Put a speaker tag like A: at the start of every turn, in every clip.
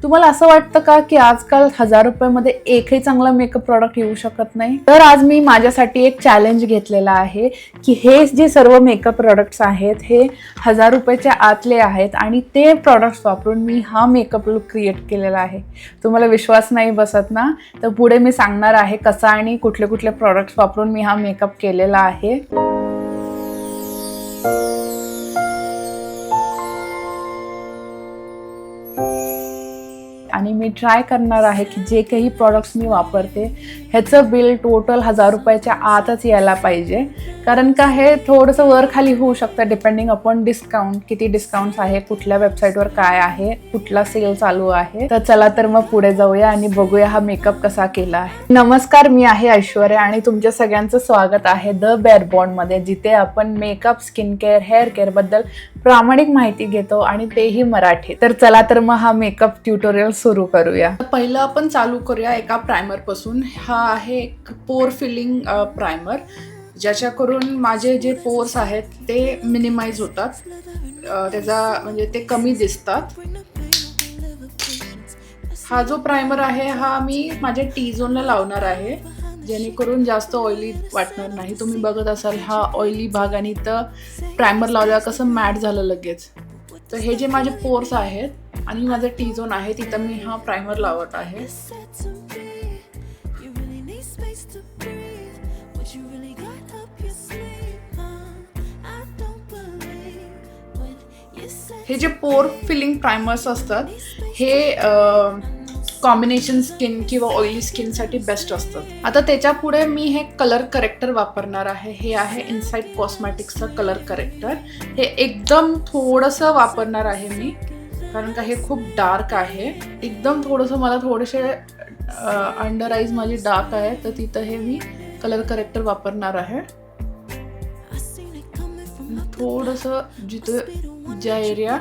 A: तुम्हाला असं वाटतं का की आजकाल 1000 रुपयामध्ये एकही चांगला मेकअप प्रॉडक्ट येऊ शकत नाही? तर आज मी माझ्यासाठी एक चॅलेंज घेतलेला आहे की हे जे सर्व मेकअप प्रॉडक्ट्स आहेत हे 1000 रुपयाच्या आतले आहेत आणि ते प्रॉडक्ट्स वापरून मी हा मेकअप लुक क्रिएट केलेला आहे. तुम्हाला विश्वास नाही बसत ना? तर पुढे मी सांगणार आहे कसा आणि कुठले कुठले प्रॉडक्ट्स वापरून मी हा मेकअप केलेला आहे. आणि मी ट्राय करणार आहे की जे काही प्रॉडक्ट्स मी वापरते ह्याचं बिल टोटल 1000 रुपयाच्या आतच यायला पाहिजे. कारण का हे थोडंसं वर खाली होऊ शकतं डिपेंडिंग अपॉन डिस्काउंट, किती डिस्काउंट्स आहे, कुठल्या वेबसाईटवर काय आहे, कुठला सेल चालू आहे. तर चला तर मग पुढे जाऊया आणि बघूया हा मेकअप कसा केला आहे. नमस्कार, मी आहे ऐश्वर्या आणि तुमच्या सगळ्यांचं स्वागत आहे द बेअर बॉन्डमध्ये, जिथे आपण makeup, skin care, hair care बद्दल प्रामाणिक माहिती घेतो आणि तेही मराठी. तर चला तर मग हा मेकअप ट्युटोरियल सुरू करूया. पहिलं आपण चालू करूया एका प्रायमर पासून. हा आहे एक पोर फिलिंग प्रायमर, ज्याच्याकरून माझे जे पोर्स आहेत ते मिनिमाइज होतात, त्याचा म्हणजे ते कमी दिसतात. हा जो प्रायमर आहे हा मी माझ्या टी झोनला लावणार आहे, जेणेकरून जास्त ऑइली वाटणार नाही. तुम्ही बघत असाल हा ऑइली भाग आणि इथं प्रायमर लावल्यावर कसं मॅट झालं लगेच. तर हे जे माझे पोर्स आहेत आणि माझं टी झोन आहे तिथं मी हा प्रायमर लावत आहे. हे जे पोर फिलिंग प्रायमर्स असतात हे कॉम्बिनेशन स्किन किंवा ऑइली स्किनसाठी बेस्ट असतात. आता त्याच्या पुढे मी हे कलर करेक्टर वापरणार आहे. हे आहे इनसाइड कॉस्मेटिक्सचं कलर करेक्टर. हे एकदम थोडंसं वापरणार आहे मी, कारण का हे खूप डार्क आहे. एकदम थोडंसं मला थोडेसे अंडर आईज माझी डार्क आहे, तर तिथं हे मी कलर करेक्टर वापरणार आहे. थोडंसं जिथं ज्या एरिया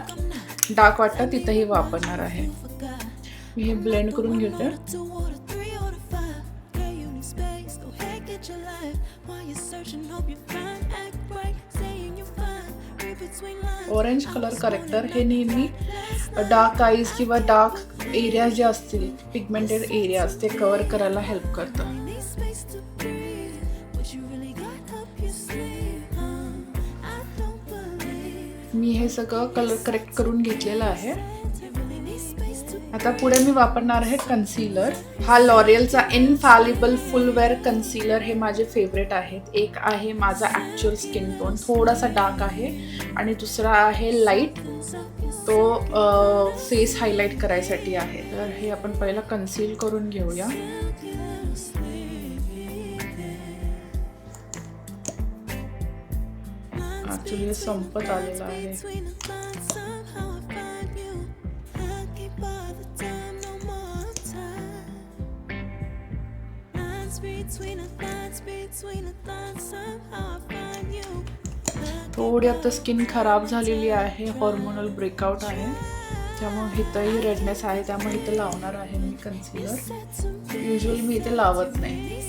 A: डार्क वाटतं तिथंही वापरणार आहे. मी हे ब्लेंड करून घेते. ऑरेंज कलर करेक्टर हे नेहमी डार्क आईज किंवा डार्क एरिया जे असतील, पिगमेंटेड एरियाज, ते कव्हर करायला हेल्प करतं. मी हे सगळं कलर करेक्ट करून घेतलेलं आहे. आता पुढे मी वापरणार आहे कन्सीलर. हा लॉरियलचा इनफॅलिबल फुल वेअर कन्सीलर. हे माझे फेवरेट आहेत. एक आहे माझा ॲक्च्युअल स्किन टोन, थोडासा डार्क आहे, आणि दुसरा आहे लाईट, तो फेस हायलाईट करायसाठी आहे. तर हे आपण पहिला कन्सील करून घेऊया. ॲक्च्युअली संपत आलेला आहे. थोडी आता स्किन खराब झालेली आहे, हॉर्मोनल ब्रेकआउट आहे, त्यामुळे इथंही रेडनेस आहे, त्यामुळे इथं लावणार आहे मी कन्सीलर. युजली मी इथे लावत नाही.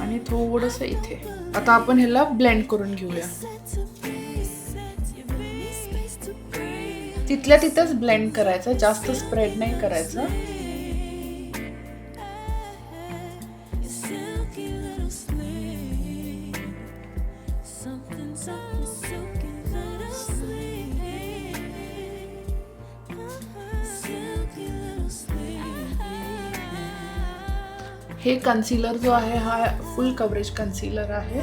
A: आणि थोडंसं इथे. आता आपण ह्याला ब्लेंड करून घेऊया. तिथल्या तिथंच ब्लेंड करायचं, जास्त स्प्रेड नाही करायचं. हे कन्सीलर जो आहे हा फुल कव्हरेज कन्सीलर आहे,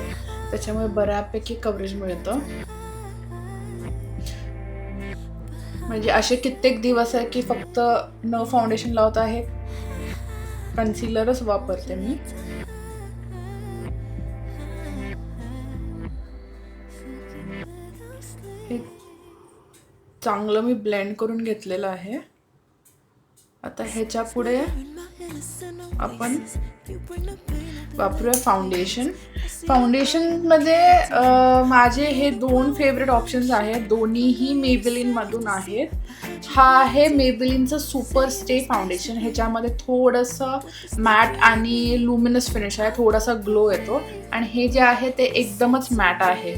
A: त्याच्यामुळे बऱ्यापैकी कव्हरेज मिळतं. म्हणजे असे कित्येक दिवस आहे की फक्त न फाउंडेशन लावता हे कन्सीलरच वापरते मी. हे चांगलं मी ब्लेंड करून घेतलेलं आहे. आता ह्याच्या पुढे आपण वापरूया फाउंडेशन. फाउंडेशनमध्ये माझे हे 2 फेवरेट ऑप्शन्स आहेत, दोन्हीही मेबेलिनमधून आहेत. हा आहे मेबेलिनचं सुपर स्टे फाउंडेशन. ह्याच्यामध्ये थोडंसं मॅट आणि लुमिनस फिनिश आहे, थोडासा ग्लो येतो. आणि हे जे आहे ते एकदमच मॅट आहे.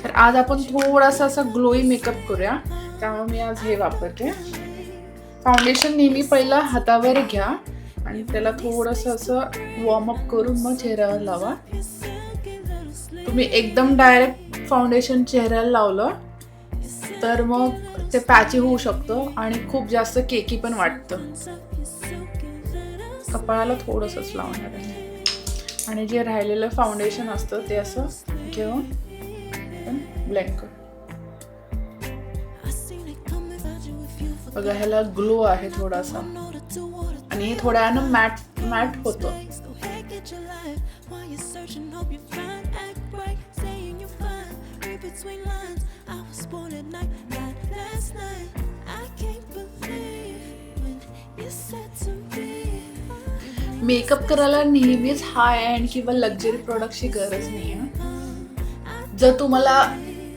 A: तर आज आपण थोडासा असा ग्लोई मेकअप करूया, त्यामुळे मी आज हे वापरते. फाउंडेशन नेहमी पहिला हातावर घ्या आणि त्याला थोडंसं असं वॉर्मअप करून मग चेहऱ्यावर लावा. तुम्ही एकदम डायरेक्ट फाउंडेशन चेहऱ्याला लावलं तर मग ते पॅची होऊ शकतं आणि खूप जास्त केकी पण वाटतं. कपाळाला थोडंसंच लावणार आहे आणि जे राहिलेलं फाउंडेशन असतं ते असं घेऊन ब्लेंड कर. बघा ह्याला ग्लो आहे थोडासा आणि हे थोड्यानं मॅट होतं. मेकअप करायला नेहमीच हाय एंड किंवा लक्झरी प्रोडक्टची गरज नाही आहे. जर तुम्हाला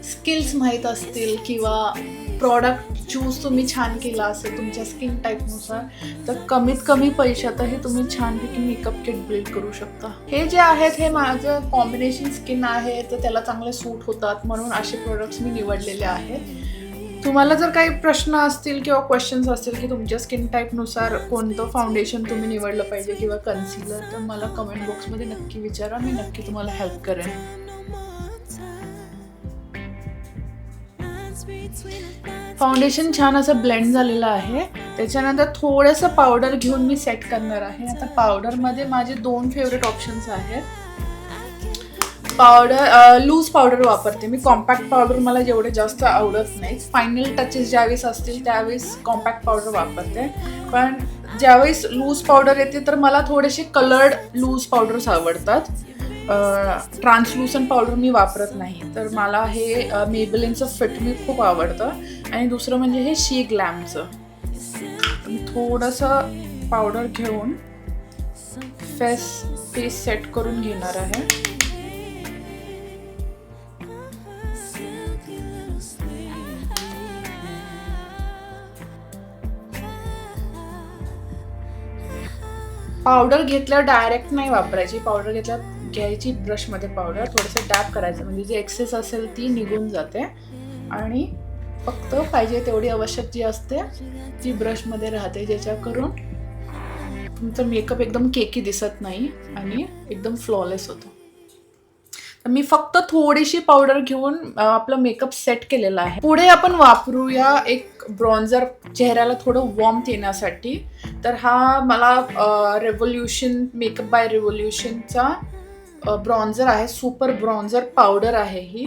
A: स्किल्स माहीत असतील किंवा प्रॉडक्ट चूज तुम्ही छान केला असेल तुमच्या स्किन टाईपनुसार, तर कमीत कमी पैशातही तुम्ही छानपैकी मेकअप किट बिल्ड करू शकता. हे जे आहेत हे माझं कॉम्बिनेशन स्किन आहे, तर त्याला चांगले सूट होतात म्हणून असे प्रोडक्ट्स मी निवडलेले आहेत. तुम्हाला जर काही प्रश्न असतील किंवा क्वेश्चन्स असतील की तुमच्या स्किन टाईपनुसार कोणतं फाउंडेशन तुम्ही निवडलं पाहिजे किंवा कन्सिलर, तर मला कमेंट बॉक्समध्ये नक्की विचारा, मी नक्की तुम्हाला हेल्प करेन. फाउंडेशन छान असं ब्लेंड झालेलं आहे. त्याच्यानंतर थोडंसं पावडर घेऊन मी सेट करणार आहे. आता पावडरमध्ये माझे 2 फेवरेट ऑप्शन्स आहेत. पावडर लूज पावडर वापरते मी. कॉम्पॅक्ट पावडर मला जेवढे जास्त आवडत नाही. फायनल टचेस ज्यावेळेस असतील त्यावेळेस कॉम्पॅक्ट पावडर वापरते, पण ज्यावेळेस लूज पावडर येते तर मला थोडेसे कलर्ड लूज पावडर्स आवडतात. ट्रान्सलुसंट पावडर मी वापरत नाही. तर मला हे मेबेलिनचं फिट मी खूप आवडतं आणि दुसरं म्हणजे हे शी ग्लॅमचं. थोडंसं पावडर घेऊन फेस सेट करून घेणार आहे. पावडर घेतल्यावर डायरेक्ट नाही वापरायची. पावडर घेतल्यावर घ्यायची ब्रशमध्ये पावडर, थोडंसं डॅप करायचं म्हणजे जे एक्सेस असेल ती निघून जाते आणि फक्त पाहिजे तेवढी आवश्यक जी असते ती ब्रशमध्ये राहते, ज्याच्याकरून तुमचं मेकअप एकदम केकी दिसत नाही आणि एकदम फ्लॉलेस होतो. तर मी फक्त थोडीशी पावडर घेऊन आपला मेकअप सेट केलेला आहे. पुढे आपण वापरूया एक ब्रॉन्झर चेहऱ्याला थोडं वॉर्मथ येण्यासाठी. तर हा मला रेव्होल्युशन मेकअप बाय रेव्होल्युशनचा ब्रॉन्झर आहे. सुपर ब्रॉन्झर पावडर आहे ही.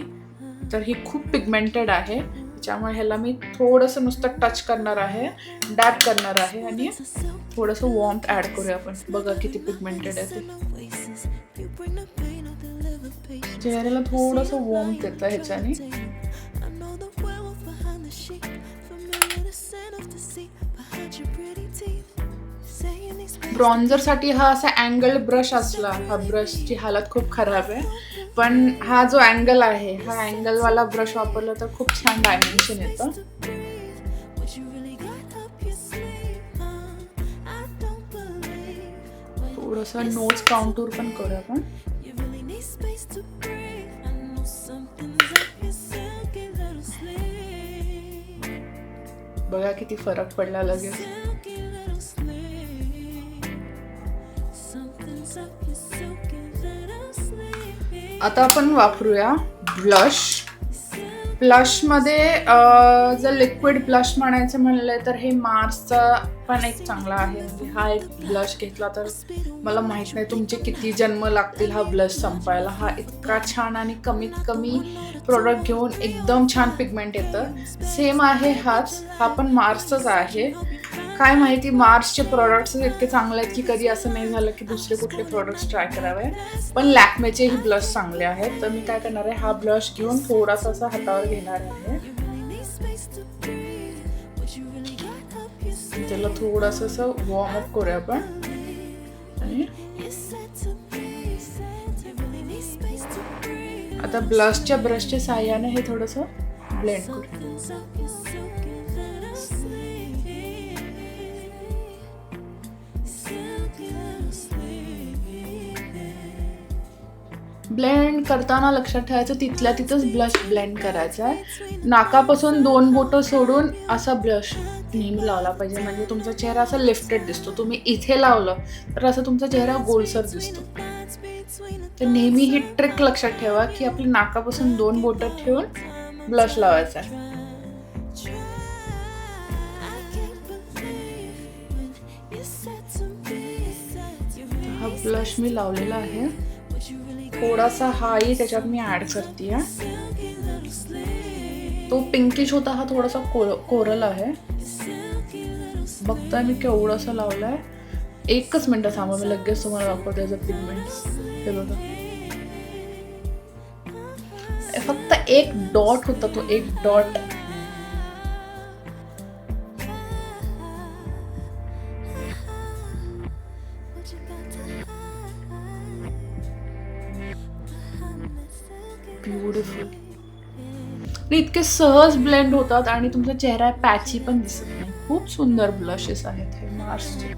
A: तर ही खूप पिगमेंटेड आहे, त्याच्यामुळे ह्याला मी थोडंसं नुसतं टच करणार आहे, डॅप करणार आहे आणि थोडंसं वॉर्मथ ॲड करूया आपण. बघा किती पिगमेंटेड आहे ते. चेहऱ्याला थोडंसं वॉर्मथ येतं ह्याच्याने. ब्रॉन्झरसाठी हा असा अँगल ब्रश असला, हा ब्रशची हालत खूप खराब आहे, पण हा जो अँगल आहे हा अँगलवाला ब्रश वापरला तर खूप छान डायमेन्शन येतं. थोडंसं नोज काउंटूर पण करू आपण. बघा किती फरक पडला लगेच. आता आपण वापरूया ब्लश. ब्लशमध्ये जर लिक्विड ब्लश म्हणायचं म्हणलं तर हे मार्सचा पण एक चांगला आहे. म्हणजे हा एक ब्लश घेतला तर मला माहीत नाही तुमचे किती जन्म लागतील हा ब्लश संपायला. हा इतका छान आणि कमीत कमी प्रोडक्ट घेऊन एकदम छान पिगमेंट येतं. सेम आहे हाच, हा पण मार्सचाच आहे. काय माहिती मार्सचे प्रोडक्ट्स इतके चांगले आहेत की कधी असं नाही झालं की दुसरे कुठले प्रोडक्ट्स ट्राय करावे. पण लॅक्मेचेही ब्लश चांगले आहेत. तर मी काय करणार आहे, हा ब्लश घेऊन थोडासा असा हातावर घेणार आहे. त्याला थोडंसं असं वॉर्मअप करूया आपण आणि आता ब्लशच्या ब्रशच्या साहाय्याने हे थोडंसं ब्लेंड करू. ब्लेंड करताना लक्षात ठेवायचं तिथल्या तिथंच ब्लश ब्लेंड करायचा आहे. नाकापासून 2 बोटं सोडून असा ब्लश नेहमी लावला पाहिजे, म्हणजे तुमचा चेहरा असा लिफ्टेड दिसतो. तुम्ही इथे लावलं तर असं तुमचा चेहरा गोलसर दिसतो. तर नेहमी ही ट्रिक लक्षात ठेवा की आपल्या नाकापासून 2 बोटं ठेवून ब्लश लावायचा आहे. हा ब्लश मी लावलेला आहे. थोडासा हाही त्याच्यात मी ऍड करते. तो पिंकिश होता, हा थोडासा कोरल आहे. बघता मी केवढंसं लावलंय. 1च मिनिट थांबा, मी लगेच तुम्हाला दाखवते त्याचं पिगमेंट्स. हे बघा, फक्त 1 डॉट होता, तो 1 डॉट. ब्युटिफुल. इतके सहज ब्लेंड होतात आणि तुमचा चेहरा पॅची पण दिसत नाही. खूप सुंदर ब्लशेस आहेत हे मार्सचे.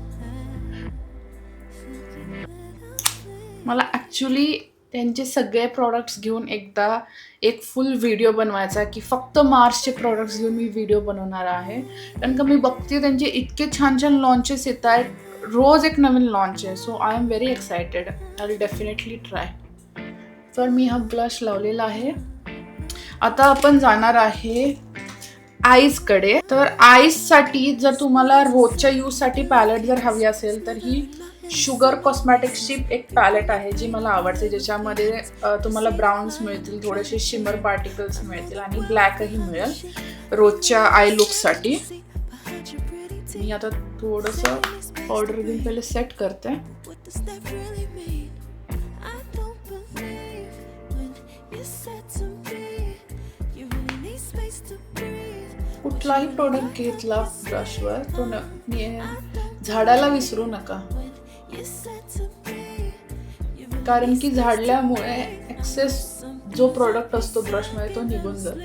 A: मला ऍक्च्युली त्यांचे सगळे प्रोडक्ट्स घेऊन एकदा एक फुल व्हिडिओ बनवायचा, की फक्त मार्सचे प्रोडक्ट्स घेऊन मी व्हिडिओ बनवणार आहे. कारण का मी बघते त्यांचे इतके छान छान लॉन्चेस येत आहेत. रोज एक नवीन लॉन्च आहे. So I am very excited. I will definitely try. तर मी हा ब्लश लावलेला आहे. आता आपण जाणार आहे आईजकडे. तर आईजसाठी जर तुम्हाला रोजच्या यूजसाठी पॅलेट जर हवी असेल तर ही शुगर कॉस्मॅटिक्सची एक पॅलेट आहे जी मला आवडते, ज्याच्यामध्ये तुम्हाला ब्राउन्स मिळतील, थोडेसे शिमर पार्टिकल्स मिळतील आणि ब्लॅकही मिळेल रोजच्या आय लुकसाठी. मी आता थोडंसं पावडर घेऊन पहिले सेट करते. कुठलाही प्रोडक्ट घेतला ब्रशवर तो झाडायला विसरू नका, कारण की झाडल्यामुळे एक्सेस जो प्रोडक्ट असतो ब्रशमध्ये तो निघून जातो.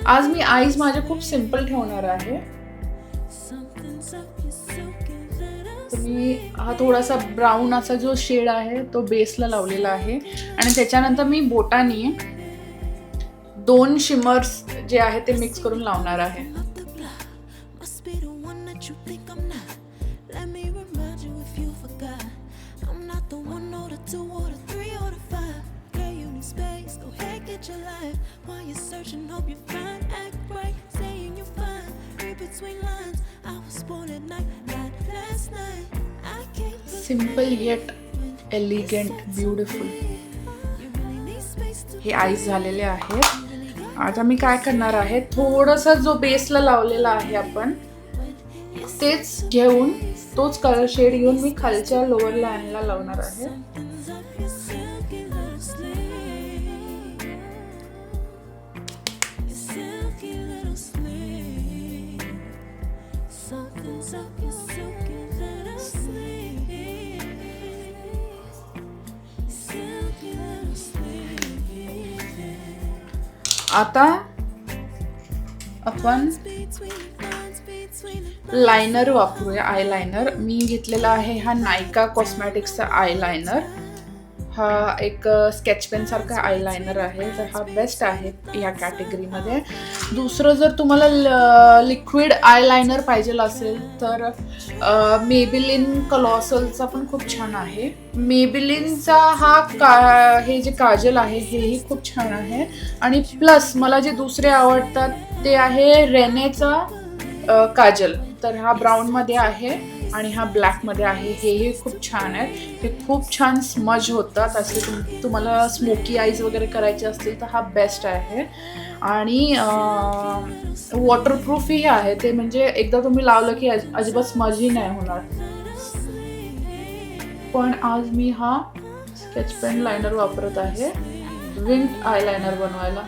A: आज मी आईज माझे खूप सिंपल ठेवणार आहे. मी हा थोडासा ब्राऊन असा जो शेड आहे तो बेसला लावलेला आहे आणि त्याच्यानंतर मी बोटाने 2 शिमर्स जे आहे ते मिक्स करून लावणार आहे. सिंपल येट एलिगंट ब्युटिफुल हे आईज झालेले आहेत. आता मी काय करणार आहे, थोडंसं जो बेसला लावलेला आहे आपण तेच घेऊन, तोच कलर शेड घेऊन मी खालच्या लोअर लाईनला लावणार आहे. आता आपण लायनर वापरूया. आय लायनर मी घेतलेला आहे हा नायका कॉस्मॅटिक्सचा आय लायनर. हा एक स्केच पेन सारखा आय लायनर आहे, तर हा बेस्ट आहे या कॅटेगरीमध्ये. दुसरं जर तुम्हाला लिक्विड आय लायनर पाहिजे असेल तर मेबिलिन कलॉसलचा पण खूप छान आहे. मेबिलिनचा हा हे जे काजल आहे हेही खूप छान आहे. आणि प्लस मला जे दुसरे आवडतात ते आहे रेनेचा काजल. तर हा ब्राऊनमध्ये आहे आणि हा ब्लॅकमध्ये आहे. हेही खूप छान आहेत. हे खूप छान स्मज होतात. असे तुम्हाला स्मोकी आईज वगैरे करायचे असतील तर हा बेस्ट आहे. आणि वॉटरप्रूफही आहे ते, म्हणजे एकदा तुम्ही लावलं की अजिबात स्मजही नाही होणार. पण आज मी हा स्केच पेन लायनर वापरत आहे विंग आय लायनर बनवायला.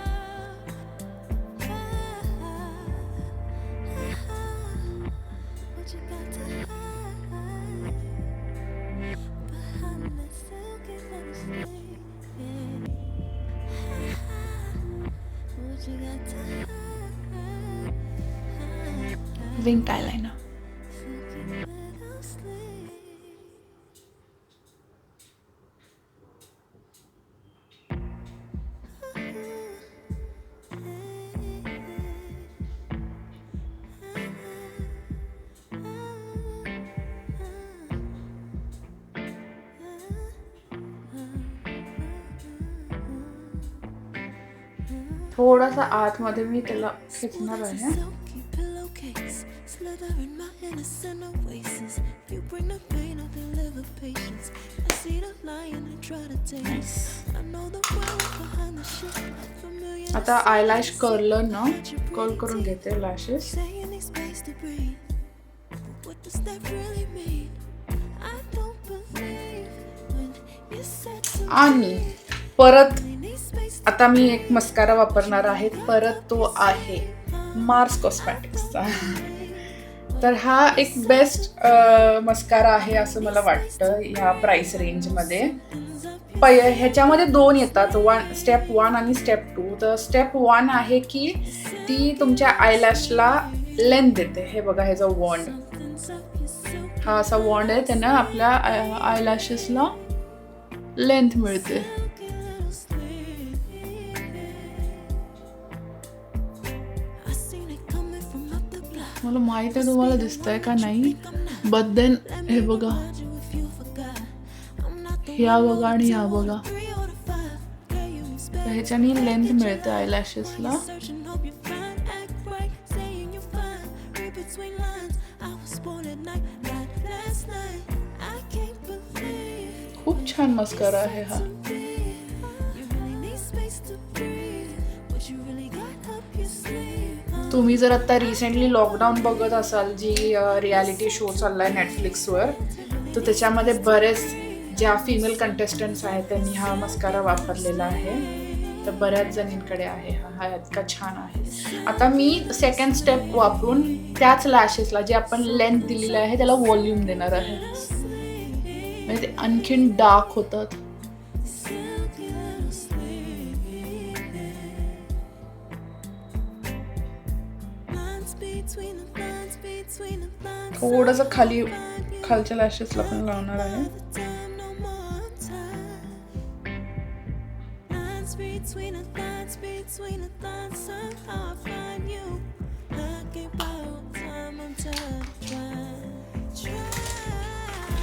A: Wing eyeliner. थोडासा आतमध्ये मी त्याला खेचणार आहे. आता आयलॅश कर्लर ना कर्ल करून घेते लॅशेस. आणि परत आता मी एक मस्कारा वापरणार आहे. परत तो आहे मार्स कॉस्मॅटिक्सचा. तर हा एक बेस्ट मस्कारा आहे असं मला वाटतं ह्या प्राइस रेंजमध्ये. ह्याच्यामध्ये 2 येतात, स्टेप 1 आणि स्टेप 2. तर स्टेप 1 आहे की ती तुमच्या आयलॅशला लेंथ देते. हे बघा ह्याचा वॉन्ड, हा असा वॉन्ड आहे, त्यानं आपल्या आयलॅशेसला लेंथ मिळते. मला माहित आहे तुम्हाला दिसतंय का नाही, बट देन हे बघा, ह्या बघा आणि ह्या बघा, ह्याच्यानी लेंथ मिळते आयलॅशेसला. खूप छान मस्कारा आहे हा. तुम्ही जर आता रिसेंटली लॉकडाऊन बघत असाल, जी रियालिटी शो चाललाय नेटफ्लिक्सवर, तर त्याच्यामध्ये बरेच ज्या फिमेल कंटेस्टंट्स आहेत त्यांनी हा मस्कारा वापरलेला आहे. तर बऱ्याच जणींकडे आहे हा इतका छान आहे. आता मी सेकंड स्टेप वापरून त्याच लॅशेसला जे आपण लेंथ दिलेली आहे त्याला व्हॉल्यूम देणार आहे, म्हणजे ते आणखीन डार्क होतात. थोडंसं खालच्या लॅशेसला पण लावणार आहे.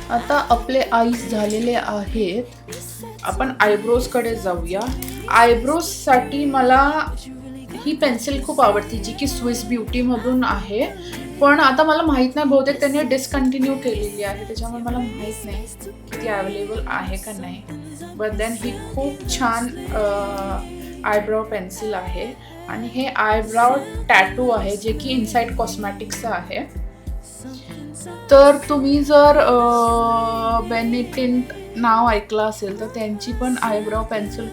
A: आता आपले आईज झालेले आहेत. आपण आयब्रोज कडे जाऊया. आयब्रोज साठी मला ही पेन्सिल खूप आवडती, जी की स्विस ब्युटी मधून आहे. पण आता मला माहित नाही, बहुतेक त्यांनी डिस्कंटिन्यू केलेली आहे, त्याच्यामुळे मला माहित नाही की ती अवेलेबल आहे का नाही. बट देन ही खूप छान आयब्राव पेन्सिल आहे. आणि हे आयब्राव टॅटू आहे, जे की इनसाइड कॉस्मॅटिक्सचं आहे. तर तुम्ही जर बेनिटिंट नाव ऐकलं असेल तर त्यांची पण आयब्राव पेन्सिल,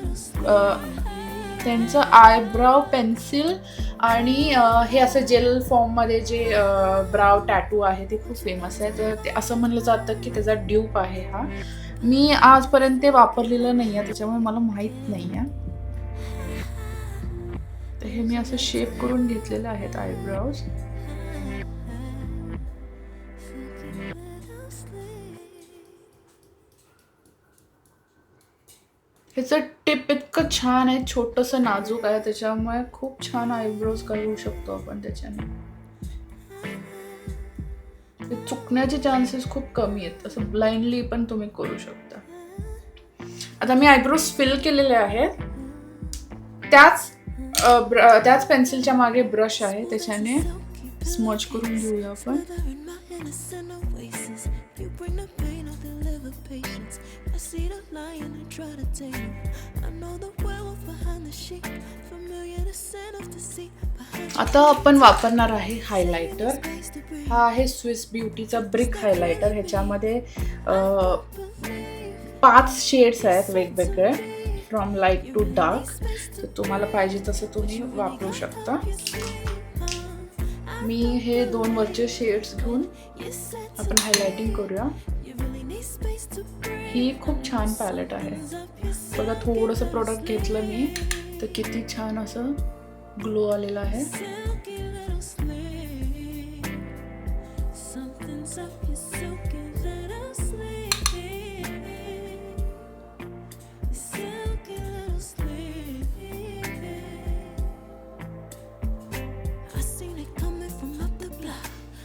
A: त्यांचं आयब्राव पेन्सिल आणि हे असं जेल फॉर्ममध्ये जे ब्राव टॅटू आहे ते खूप फेमस आहे. तर ते असं म्हणलं जातं की त्याचा ड्यूप आहे हा. मी आजपर्यंत ते वापरलेलं नाही आहे, त्याच्यामुळे मला माहीत नाही आहे. तर हे मी असं शेप करून घेतलेलं आहेत आयब्राव्ज. ह्याचं टिप इतकं छान आहे, छोटंसं नाजूक आहे, त्याच्यामुळे खूप छान आयब्रोज करू शकतो आपण त्याच्याने. चुकण्याचे चान्सेस खूप कमी आहेत, असं ब्लाइंडली पण तुम्ही करू शकता. आता मी आयब्रोज फिल केलेले आहेत. त्याच पेन्सिलच्या मागे ब्रश आहे, त्याच्याने स्मच करून घेऊया आपण. आता आपण वापरणार आहे हायलायटर. हा आहे स्विस ब्युटीचा ब्रिक हायलायटर. ह्याच्यामध्ये 5 शेड्स आहेत वेगवेगळे, फ्रॉम लाईट टू डार्क. तर तुम्हाला पाहिजे तसं तुम्ही वापरू शकता. मी हे 2 वरचे शेड्स घेऊन आपण हायलायटिंग करूया. ही खूप छान पॅलेट आहे बघा. थोडंसं प्रोडक्ट घेतलं मी तर किती छान असं ग्लो आलेला आहे.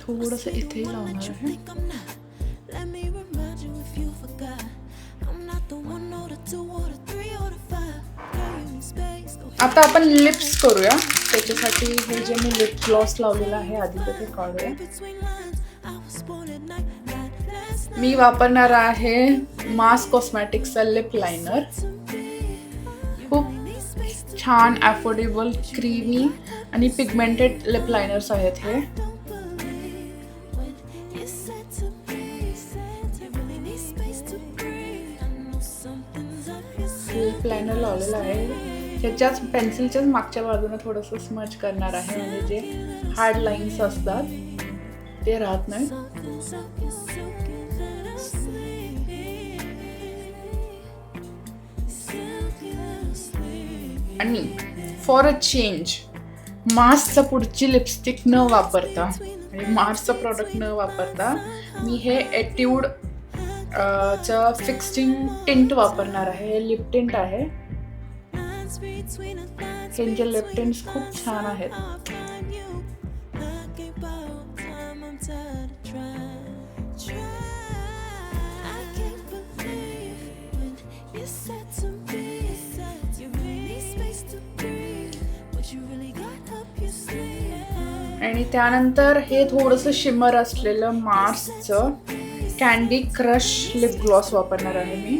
A: थोडंसं इथे लावणार आहे. आता आपण लिप्स करूया. त्याच्यासाठी हे जे मी लिप ग्लॉस लावलेलं आहे आधी ते काढूया. मी वापरणार आहे मास कॉस्मेटिक्सचा लिप लायनर. खूप छान अफोर्डेबल क्रीमी आणि पिगमेंटेड लिप लायनर्स आहेत हे. लिप लायनर लावलेला आहे. त्याच्याच पेन्सिलच्याच मागच्या बाजूने थोडंसं स्मच करणार आहे, म्हणजे जे हार्ड लाईन्स असतात ते राहत नाही. आणि फॉर अ चेंज मार्सचं पुढची लिपस्टिक न वापरता, म्हणजे मार्सचं प्रोडक्ट न वापरता मी हे एट्यूड चं फिक्स्टिंग टिंट वापरणार आहे. हे लिप टिंट आहे. त्यांचे लिप टिंट्स खूप छान आहेत. आणि त्यानंतर हे थोडंसं शिमर असलेलं मार्सचं कॅन्डी क्रश लिप ग्लॉस वापरणार आहे मी.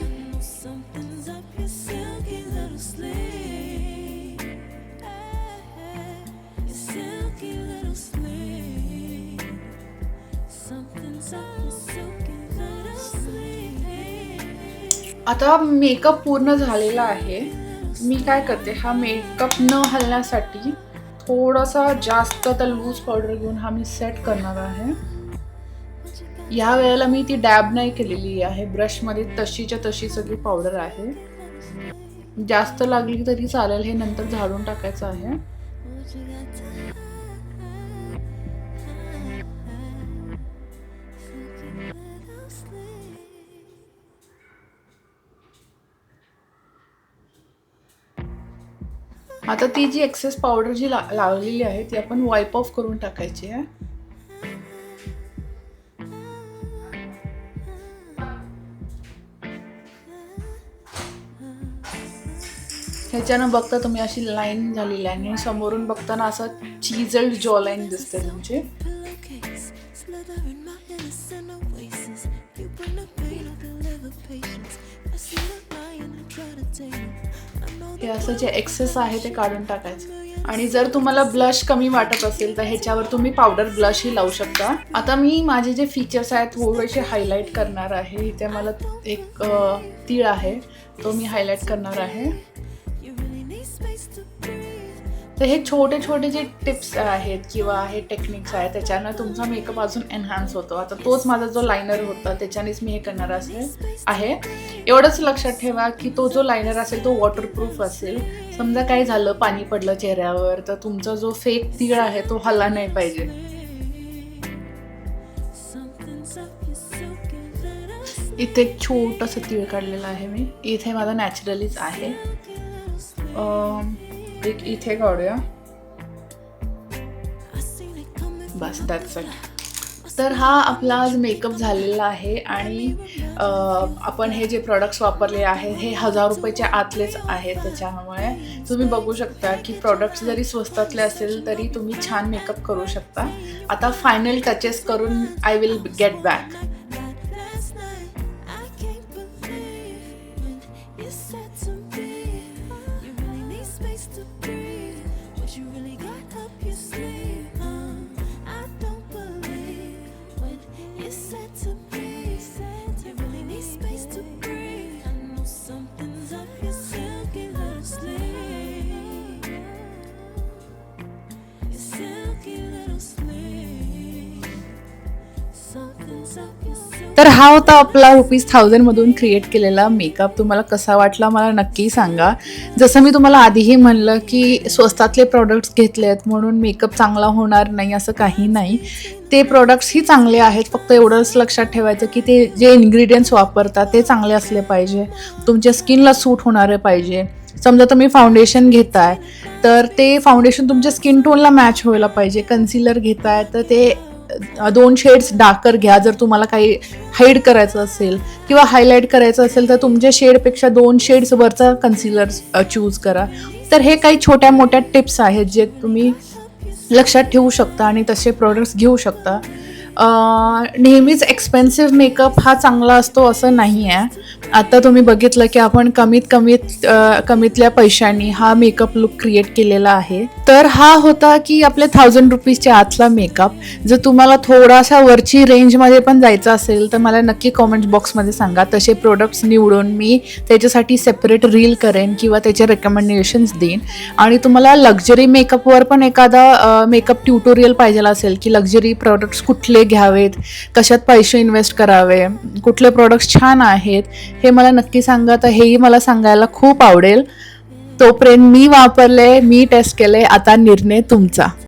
A: आता मेकअप पूर्ण झालेला आहे. मी काय करते, हा मेकअप न हलण्यासाठी थोडासा जास्त तर लूज पावडर घेऊन हा मी सेट करणार आहे. या वेळेला मी ती डॅब नाही केलेली आहे, ब्रशमध्ये तशीच्या तशी सगळी पावडर आहे. जास्त लागली तरी चालेल, हे नंतर झाडून टाकायचं आहे. आता ती जी एक्सेस पावडर जी लावलेली आहे ती आपण वाईप ऑफ करून टाकायची आहे. ह्याच्यानं बघता तुम्ही अशी लाईन झालेली आहे आणि समोरून बघताना असं चिजल्ड जॉ लाईन दिसते तुमची. हे असं जे एक्सेस आहे ते काढून टाकायचं. आणि जर तुम्हाला ब्लश कमी वाटत असेल तर ह्याच्यावर तुम्ही पावडर ब्लशही लावू शकता. आता मी माझे जे फीचर्स आहेत थोडेसे हायलाईट करणार आहे. इथे मला एक तीळ आहे तो मी हायलाईट करणार आहे. तर हे छोटे छोटे जे टिप्स आहेत किंवा हे टेक्निक्स आहेत त्याच्यानं तुमचा मेकअप अजून एनहान्स होतो. आता तोच माझा जो लायनर होता त्याच्यानेच मी हे करणार आहे. एवढंच लक्षात ठेवा की तो जो लायनर असेल तो वॉटरप्रूफ असेल. समजा काय झालं, पाणी पडलं चेहऱ्यावर, तर तुमचा जो फेक तीळ आहे तो हलला नाही पाहिजे. इथे एक छोटंसं तीळ काढलेलं आहे मी. इथे माझा नॅचरलीच आहे. एक इथे काढूया, बस दॅट्स इट. तर हा आपला आज मेकअप झालेला आहे. आणि आपण हे जे प्रोडक्ट्स वापरले आहेत हे 1000 रुपयाच्या आतलेच आहेत. त्याच्यामुळे तुम्ही बघू शकता की प्रोडक्ट्स जरी स्वस्तातले असेल तरी तुम्ही छान मेकअप करू शकता. आता फायनल टचेस करून आय विल गेट बॅक. तर हा होता आपला ₹1000 मधून क्रिएट केलेला मेकअप. तुम्हाला कसा वाटला मला नक्की सांगा. जसं मी तुम्हाला आधीही म्हणलं की स्वस्तातले प्रोडक्ट्स घेतले आहेत म्हणून मेकअप चांगला होणार नाही असं काही नाही. ते प्रोडक्ट्सही चांगले आहेत, फक्त एवढंच लक्षात ठेवायचं की ते जे इन्ग्रेडियंट्स वापरतात ते चांगले असले पाहिजे, तुमच्या स्किनला सूट होणारे पाहिजे. समजा तुम्ही फाउंडेशन घेताय तर ते फाउंडेशन तुमच्या स्किन टोनला मॅच व्हायला पाहिजे. कन्सिलर घेताय तर ते 2 शेड्स डार्कर घ्या. जर तुम्हाला काही हाईड करायचं असेल किंवा हायलाईट करायचं असेल तर तुमच्या शेडपेक्षा 2 शेड्स वरचा कन्सिलर चूज करा. तर हे काही छोट्या मोठ्या टिप्स आहेत जे तुम्ही लक्षात ठेवू शकता आणि तसे प्रोडक्ट्स घेऊ शकता. नेहमीच एक्सपेन्सिव्ह मेकअप हा चांगला असतो असं नाही आहे. आता तुम्ही बघितलं की आपण कमीतल्या पैशांनी हा मेकअप लुक क्रिएट केलेला आहे. तर हा होता की आपल्या 1000 रुपीजच्या आतला मेकअप. जर तुम्हाला थोडासा वरची रेंजमध्ये पण जायचं असेल तर मला नक्की कॉमेंट बॉक्समध्ये सांगा. तसे प्रोडक्ट्स निवडून मी त्याच्यासाठी सेपरेट रील करेन किंवा त्याचे रेकमेंडेशन्स देईन. आणि तुम्हाला लक्झरी मेकअपवर पण एखादा मेकअप ट्युटोरियल पाहिजे असेल की लक्झरी प्रोडक्ट्स कुठले घ्यावेत, कशात पैसे इन्व्हेस्ट करावे, कुठले प्रोडक्ट्स छान आहेत, हे मला नक्की सांगा. तर हेही मला सांगायला खूप आवडेल. तोपर्यंत मी वापरले, मी टेस्ट केले, आता निर्णय तुमचा.